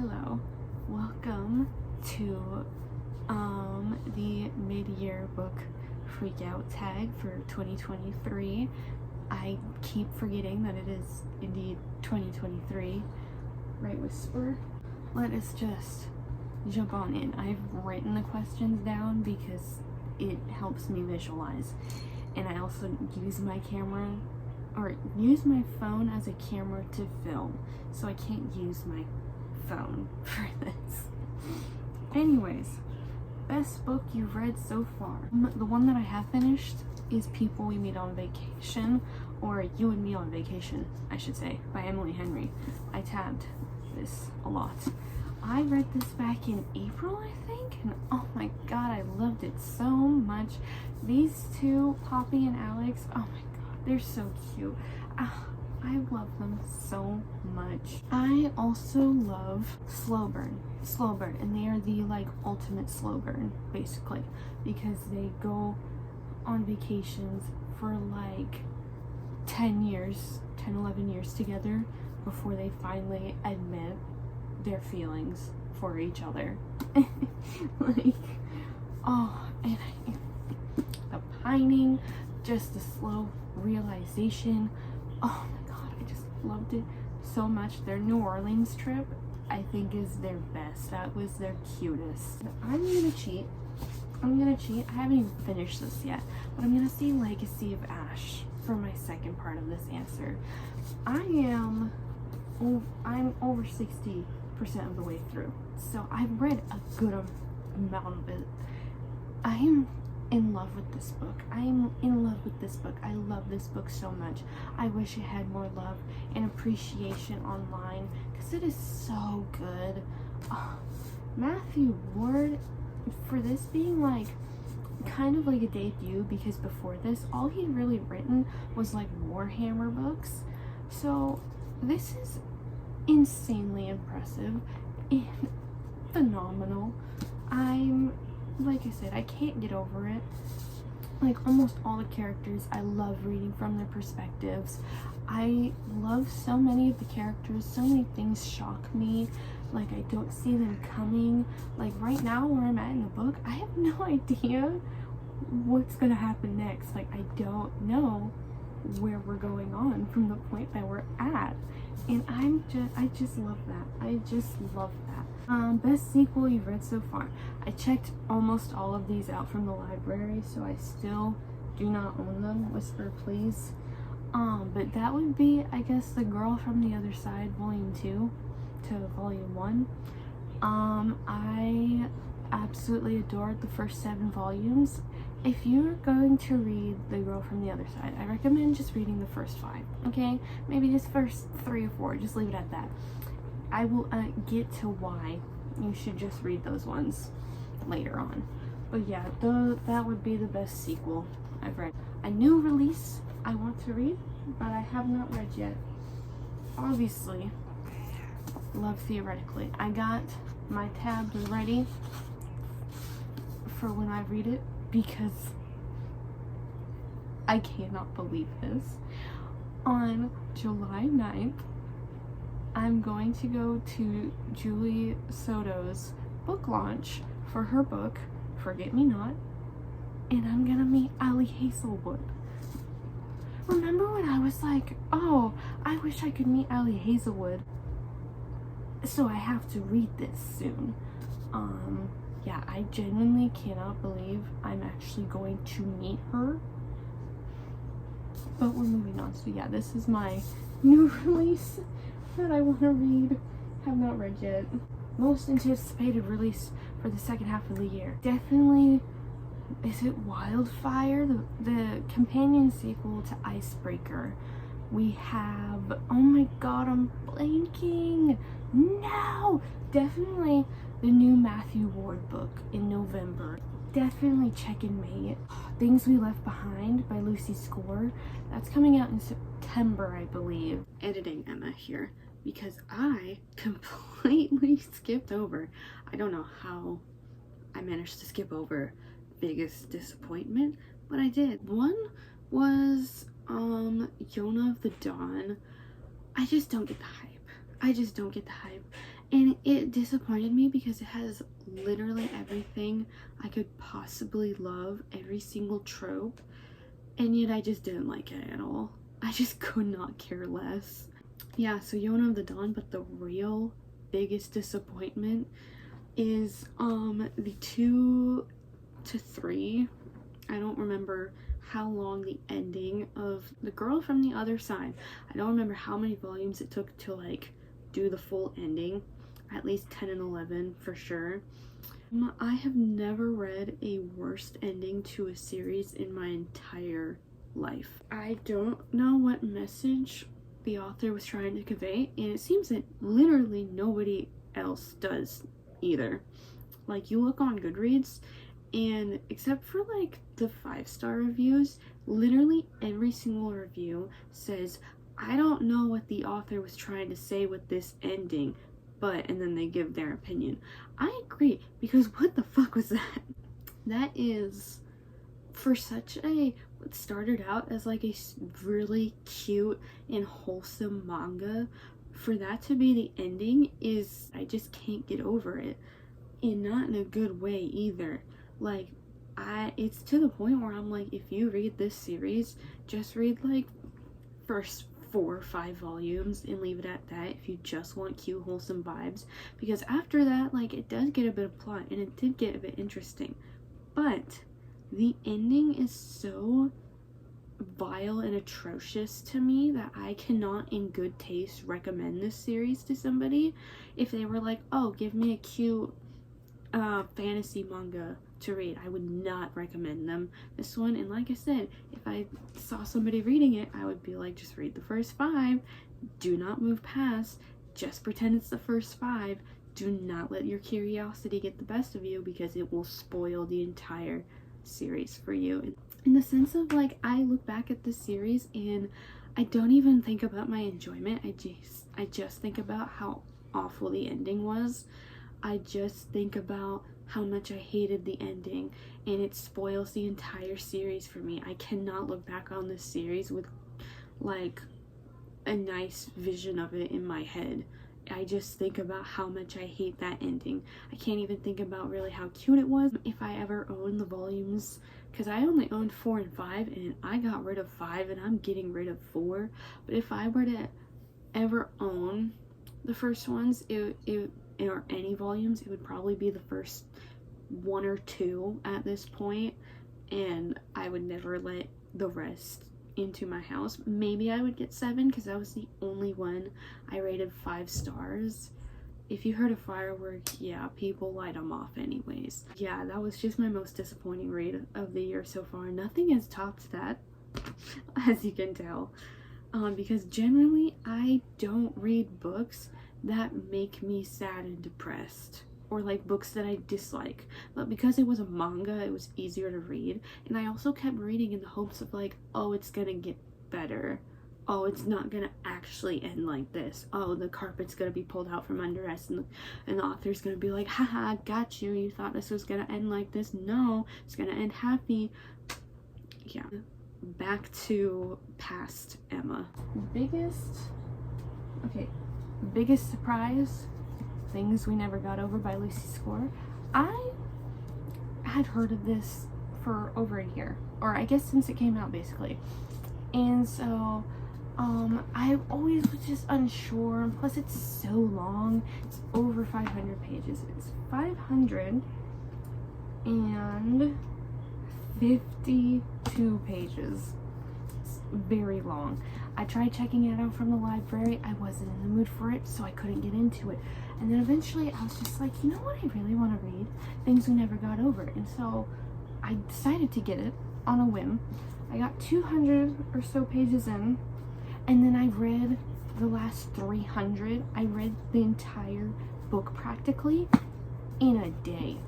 Hello, welcome to the mid-year book freakout tag for 2023. I keep forgetting that it is indeed 2023, right, Whisper? Let us just jump on in. I've written the questions down because it helps me visualize, and I also use my camera or use my phone as a camera to film, so I can't use my phone for this. Anyways, best book you've read so far. The one that I have finished is People We Meet on Vacation, or You and Me on Vacation, I should say, by Emily Henry. I tabbed this a lot. I read this back in April, I think, and oh my god, I loved it so much. These two, Poppy and Alex, oh my god, they're so cute. I love them so much. I also love slow burn, and they are the ultimate slow burn, basically, because they go on vacations for 10 11 years together before they finally admit their feelings for each other. The pining, just the slow realization. Oh my god, I just loved it so much. Their New Orleans trip, I think, is their best. That was their cutest. I'm gonna cheat. I haven't even finished this yet, but I'm gonna say Legacy of Ash for my second part of this answer. I'm over 60% of the way through, so I've read a good amount of it. I am in love with this book. I love this book so much. I wish it had more love and appreciation online because it is so good. Matthew Ward, for this being kind of like a debut, because before this all he'd really written was Warhammer books, so this is insanely impressive and phenomenal. Like I said, I can't get over it. Almost all the characters, I love reading from their perspectives. I love so many of the characters. So many things shock me. I don't see them coming. Right now, where I'm at in the book, I have no idea what's gonna happen next. I don't know where we're going on from the point that we're at. And I just love that. Best sequel you've read so far. I checked almost all of these out from the library, so I still do not own them. Whisper, please. But that would be, I guess, The Girl from the Other Side, Volume 2 to Volume 1. I absolutely adored the first 7 volumes. If you're going to read The Girl from the Other Side, I recommend just reading the first 5, okay? Maybe just first 3 or 4, just leave it at that. I will get to why you should just read those ones later on. But yeah, that would be the best sequel I've read. A new release I want to read, but I have not read yet. Obviously, Love Theoretically. I got my tabs ready for when I read it, because I cannot believe this. On July 9th, I'm going to go to Julie Soto's book launch for her book, Forget Me Not, and I'm gonna meet Ali Hazelwood. Remember when I was oh, I wish I could meet Ali Hazelwood, so I have to read this soon. Yeah, I genuinely cannot believe I'm actually going to meet her. But we're moving on. So yeah, this is my new release that I want to read. Have not read yet. Most anticipated release for the second half of the year. Definitely, is it Wildfire? The companion sequel to Icebreaker. We have, oh my god, I'm blanking. No! Definitely the new Matthew Ward book in November. Definitely check in May. Things We Left Behind by Lucy Score. That's coming out in September, I believe. Editing Emma here, because I completely skipped over. I don't know how I managed to skip over Biggest Disappointment, but I did. One was Yona of the Dawn. I just don't get the hype. And it disappointed me because it has literally everything I could possibly love, every single trope, and yet I just didn't like it at all. I just could not care less. Yeah, so Yona of the Dawn, but the real biggest disappointment is the 2 to 3. I don't remember how long the ending of The Girl from the Other Side. I don't remember how many volumes it took to like do the full ending. At least 10 and 11 for sure. I have never read a worst ending to a series in my entire life. I don't know what message the author was trying to convey, and it seems that literally nobody else does either. Like, you look on Goodreads, and except for like the 5-star reviews, literally every single review says, I don't know what the author was trying to say with this ending, but, and then they give their opinion. I agree, because what the fuck was that? That is, for such a, what started out as like a really cute and wholesome manga, for that to be the ending is, I just can't get over it. And not in a good way either. Like, it's to the point where I'm like, if you read this series, just read like first 4 or 5 volumes and leave it at that if you just want cute wholesome vibes, because after that, like, it does get a bit of plot and it did get a bit interesting, but the ending is so vile and atrocious to me that I cannot in good taste recommend this series to somebody. If they were like, oh, give me a cute fantasy manga to read, I would not recommend them this one. And like I said, if I saw somebody reading it, I would be like, just read the first 5, do not move past, just pretend it's the first 5, do not let your curiosity get the best of you, because it will spoil the entire series for you. In the sense of, like, I look back at this series and I don't even think about my enjoyment, I just think about how awful the ending was. I just think about how much I hated the ending, and it spoils the entire series for me. I cannot look back on this series with like a nice vision of it in my head. I just think about how much I hate that ending. I can't even think about really how cute it was. If I ever own the volumes, because I only owned 4 and 5, and I got rid of 5 and I'm getting rid of 4, but if I were to ever own the first ones, or any volumes, it would probably be the first 1 or 2 at this point, and I would never let the rest into my house. Maybe I would get 7, because that was the only one I rated 5 stars. If you heard of Firework, yeah, people light them off anyways. Yeah, that was just my most disappointing read of the year so far. Nothing has topped that, as you can tell, because generally I don't read books that make me sad and depressed, or like books that I dislike, but because it was a manga, it was easier to read, and I also kept reading in the hopes of like, oh, it's gonna get better, oh, it's not gonna actually end like this, oh, the carpet's gonna be pulled out from under us, and the author's gonna be like, haha, got you, you thought this was gonna end like this, no, it's gonna end happy. Yeah, back to past Emma. Biggest surprise, Things We Never Got Over by Lucy Score. I had heard of this for over a year, or I guess since it came out basically, and so I always was just unsure, and plus it's so long. It's over 500 pages. It's 552 pages. It's very long. I tried checking it out from the library. I wasn't in the mood for it, so I couldn't get into it. And then eventually I was just like, you know what I really want to read? Things We Never Got Over. And so I decided to get it on a whim. I got 200 or so pages in, and then I read the last 300. I read the entire book practically in a day.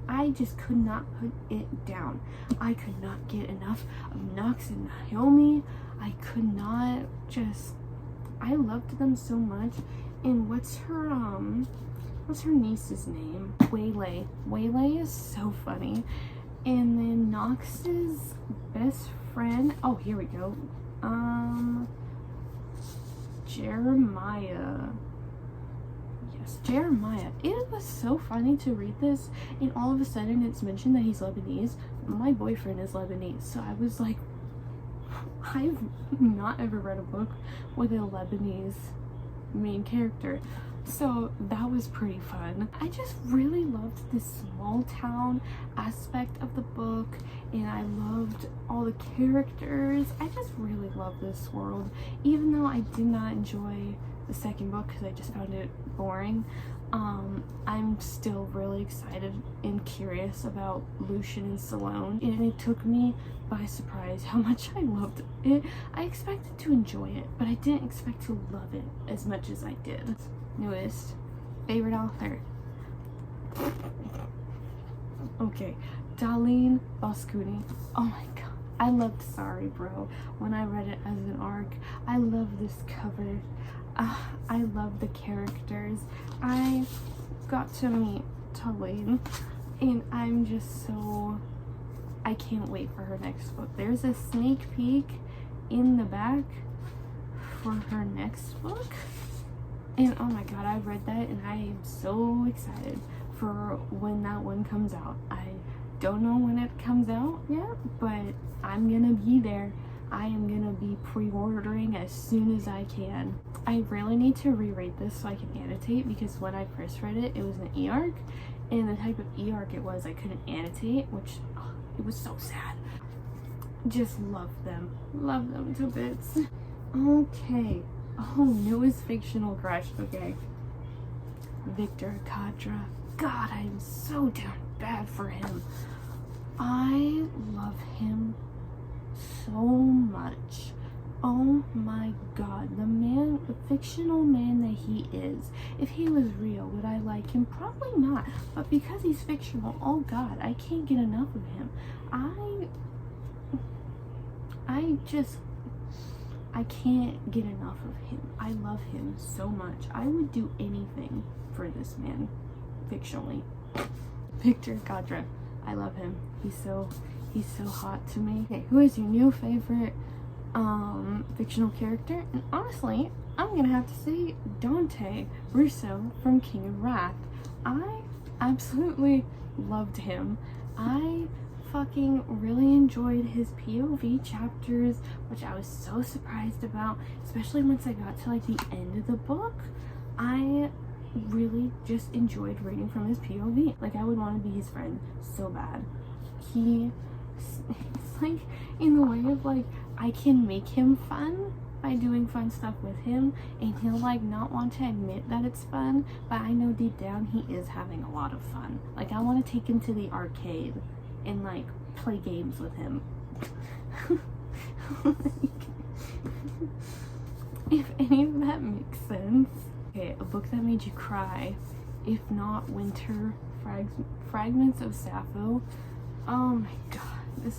I just could not put it down. I could not get enough of Nox and Naomi. I could not just, I loved them so much. And what's her niece's name? Waylay. Waylay is so funny. And then Nox's best friend, oh, here we go. yes, Jeremiah. It was so funny to read this, and all of a sudden it's mentioned that he's Lebanese. My boyfriend is Lebanese, so I was like, I've not ever read a book with a Lebanese main character. So that was pretty fun. I just really loved this small town aspect of the book, and I loved all the characters. I just really love this world, even though I did not enjoy the second book because I just found it boring. I'm still really excited and curious about Lucian and Salome, and it took me by surprise how much I loved it. I expected to enjoy it, but I didn't expect to love it as much as I did. Newest favorite author. Okay, Darlene Boscuni. Oh my god, I loved Sorry Bro when I read it as an ARC. I love this cover. I love the characters. I got to meet Darlene, and I'm just so, I can't wait for her next book. There's a sneak peek in the back for her next book. And oh my god, I read that and I am so excited for when that one comes out. I don't know when it comes out yet, but I'm gonna be there. I am gonna be pre-ordering as soon as I can. I really need to reread this so I can annotate, because when I first read it, it was an e-arc, and the type of e-arc it was, I couldn't annotate, which, oh, it was so sad. Just love them to bits. Okay. Oh, newest fictional crush. Okay. Victor Kadra. God, I am so damn bad for him. I love him so much. Oh my god. The fictional man that he is. If he was real, would I like him? Probably not. But because he's fictional, oh god, I can't get enough of him. I can't get enough of him. I love him so much. I would do anything for this man, fictionally. Victor Kadra. I love him. He's so hot to me. Okay, who is your new favorite fictional character? And honestly, I'm gonna have to say Dante Russo from King of Wrath. I absolutely loved him. I fucking really enjoyed his POV chapters, which I was so surprised about, especially once I got to like the end of the book. I really just enjoyed reading from his POV. Like, I would want to be his friend so bad. He's like in the way of like, I can make him fun by doing fun stuff with him, and he'll like not want to admit that it's fun, but I know deep down he is having a lot of fun. Like, I want to take him to the arcade and like play games with him. If any of that makes sense. Okay, a book that made you cry. If not Winter Fragments of Sappho. Oh my god,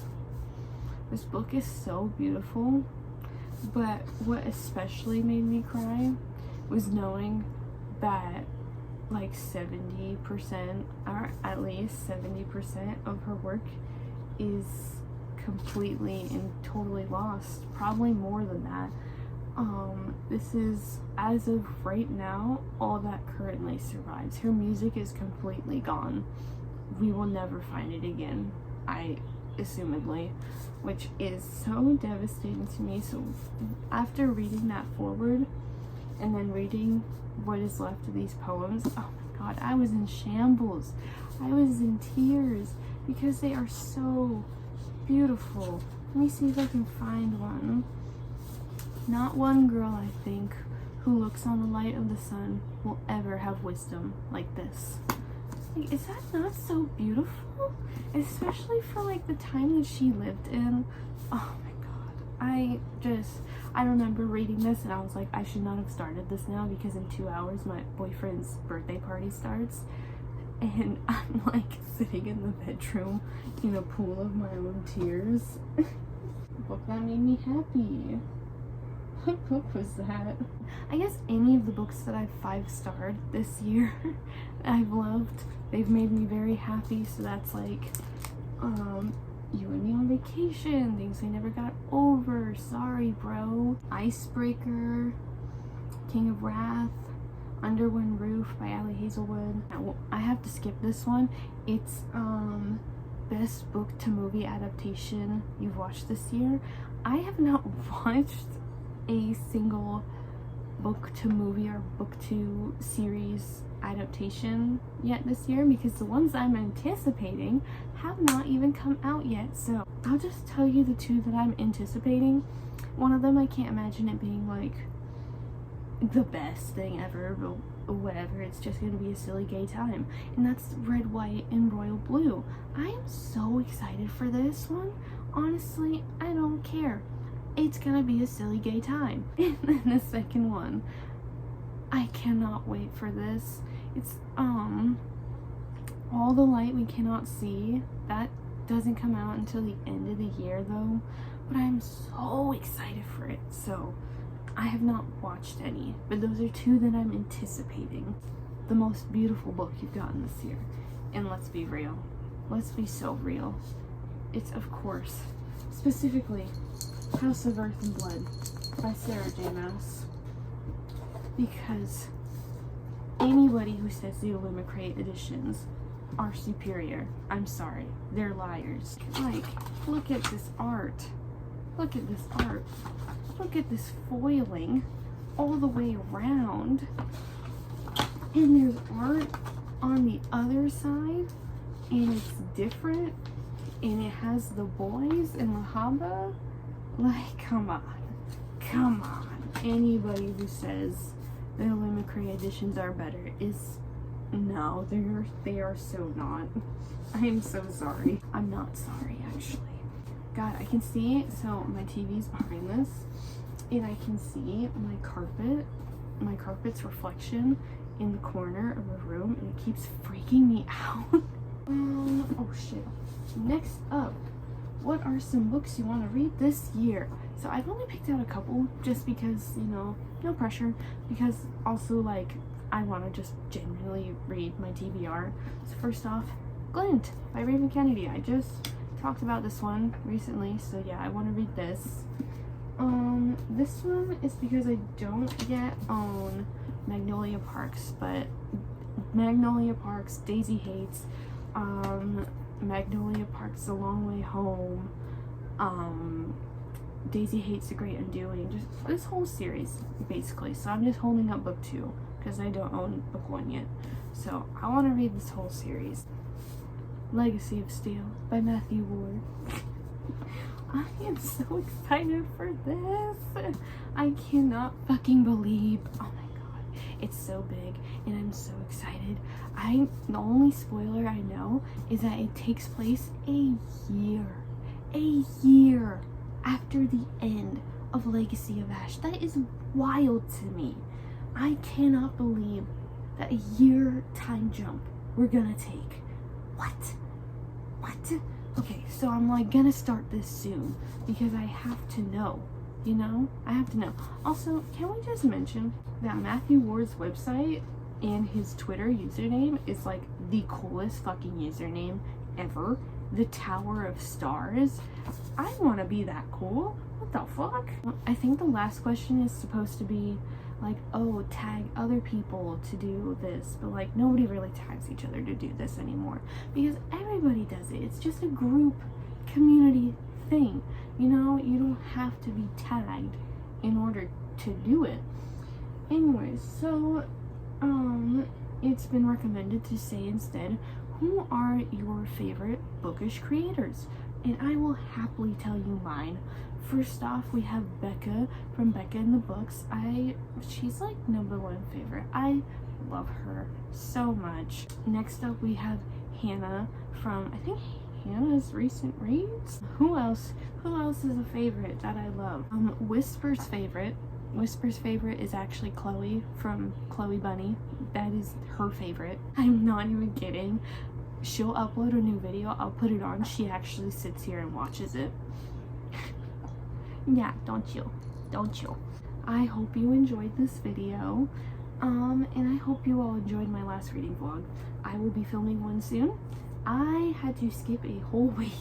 this book is so beautiful. But what especially made me cry was knowing that like 70%, or at least 70% of her work is completely and totally lost. Probably more than that. This is, as of right now, all that currently survives. Her music is completely gone. We will never find it again, assumedly, which is so devastating to me. So after reading that forward and then reading what is left of these poems, oh my god, I was in shambles. I was in tears because they are so beautiful. Let me see if I can find one. Not one girl, I think, who looks on the light of the sun will ever have wisdom like this. Like, is that not so beautiful? Especially for like the time that she lived in. Oh my god. I remember reading this and I was like, I should not have started this now, because in 2 hours my boyfriend's birthday party starts. And I'm like sitting in the bedroom in a pool of my own tears. Book that made me happy. What book was that? I guess any of the books that I've 5-starred this year I've loved. They've made me very happy. So that's like You and Me on Vacation, Things I Never Got Over, Sorry Bro, Icebreaker, King of Wrath, Under One Roof by Hazelwood. I have to skip this one. It's best book to movie adaptation you've watched this year. I have not watched a single book to movie or book to series adaptation yet this year, because the ones I'm anticipating have not even come out yet. So I'll just tell you the two that I'm anticipating. One of them, I can't imagine it being like the best thing ever, but whatever, it's just gonna be a silly gay time, and that's Red, White, and Royal Blue. I am so excited for this one. Honestly, I don't care. It's gonna be a silly gay time. And then the second one, I cannot wait for this. It's All the Light We Cannot See. That doesn't come out until the end of the year though, but I'm so excited for it. So I have not watched any, but those are two that I'm anticipating. The most beautiful book you've gotten this year. And let's be real. Let's be so real. It's, of course, specifically House of Earth and Blood by Sarah J. Maas. Because anybody who says the Illumicrate editions are superior, I'm sorry, they're liars. Like, look at this art. Look at this art. Look at this foiling all the way around. And there's art on the other side, and it's different, and it has the boys and Lahaba. Like, come on. Come on. Anybody who says the Illumicrate editions are better is, no, they are so not. I am so sorry. I'm not sorry, actually. God, I can see it. So my TV's behind this, and I can see my carpet's reflection in the corner of the room, and it keeps freaking me out. Oh shit. Next up, what are some books you want to read this year? So I've only picked out a couple just because, you know, no pressure, because also, like, I want to just genuinely read my TBR. So first off, Glint by Raven Kennedy. I just talked about this one recently, so yeah, I want to read this. This one is because I don't yet own Magnolia Parks, but Magnolia Parks, Daisy Hates, Magnolia Parks, The Long Way Home, Daisy Hates, The Great Undoing, just this whole series, basically. So I'm just holding up book 2, because I don't own book 1 yet. So I want to read this whole series. Legacy of Steel by Matthew Ward. I am so excited for this. I cannot fucking believe. Oh my god. It's so big and I'm so excited. The only spoiler I know is that it takes place a year after the end of Legacy of Ash. That is wild to me. I cannot believe that a year time jump we're gonna take. What? Okay, so I'm like gonna start this soon because I have to know, you know? I have to know. Also, can we just mention that Matthew Ward's website and his Twitter username is like the coolest fucking username ever. The Tower of Stars. I want to be that cool. What the fuck? I think the last question is supposed to be like, oh, tag other people to do this, but like nobody really tags each other to do this anymore because everybody does it. It's just a group community thing, you know? You don't have to be tagged in order to do it. Anyways, so it's been recommended to say instead, who are your favorite bookish creators? And I will happily tell you mine. First off, we have Becca from Becca in the Books. She's like #1 favorite. I love her so much. Next up, we have Hannah from, I think, Hannah's Recent Reads. Who else is a favorite that I love? Whisper's favorite is actually Chloe from Chloe Bunny. That is her favorite. I'm not even kidding. She'll upload a new video, I'll put it on, she actually sits here and watches it. Yeah, don't you? I hope you enjoyed this video, and I hope you all enjoyed my last reading vlog. I will be filming one soon. I had to skip a whole week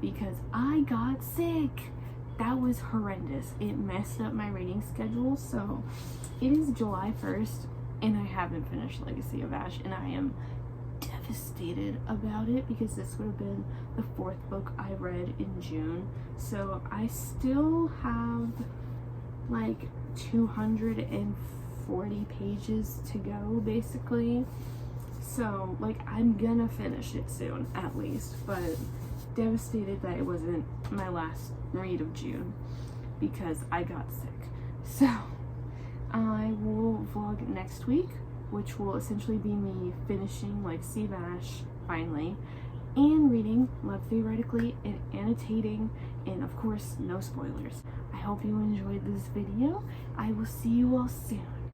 because I got sick. That was horrendous. It messed up my reading schedule, so it is July 1st. and I haven't finished Legacy of Ash, and I am devastated about it because this would have been the 4th book I read in June. So I still have like 240 pages to go basically. So like I'm gonna finish it soon at least, but devastated that it wasn't my last read of June because I got sick. So I will vlog next week, which will essentially be me finishing Legacy of Ash finally, and reading Love Theoretically and annotating, and of course no spoilers. I hope you enjoyed this video. I will see you all soon.